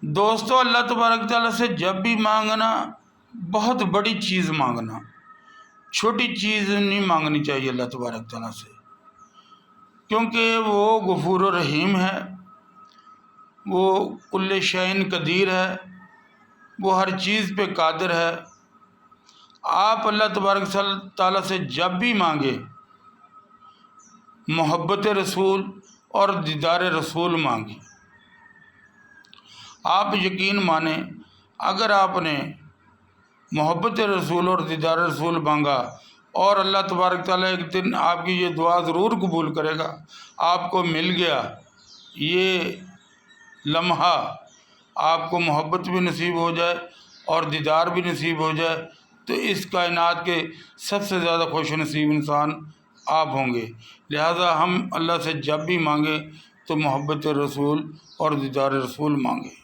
دوستو اللہ تبارک تعالیٰ سے جب بھی مانگنا بہت بڑی چیز مانگنا، چھوٹی چیز نہیں مانگنی چاہیے اللہ تبارک تعالیٰ سے، کیونکہ وہ غفور و رحیم ہے، وہ کل شیء قدیر ہے، وہ ہر چیز پہ قادر ہے۔ آپ اللہ تبارک تعالیٰ سے جب بھی مانگے محبت رسول اور دیدار رسول مانگیں۔ آپ یقین مانیں اگر آپ نے محبت رسول اور دیدار رسول مانگا اور اللہ تبارک تعالیٰ ایک دن آپ کی یہ دعا ضرور قبول کرے گا، آپ کو مل گیا یہ لمحہ، آپ کو محبت بھی نصیب ہو جائے اور دیدار بھی نصیب ہو جائے تو اس کائنات کے سب سے زیادہ خوش نصیب انسان آپ ہوں گے۔ لہذا ہم اللہ سے جب بھی مانگیں تو محبت رسول اور دیدار رسول مانگیں۔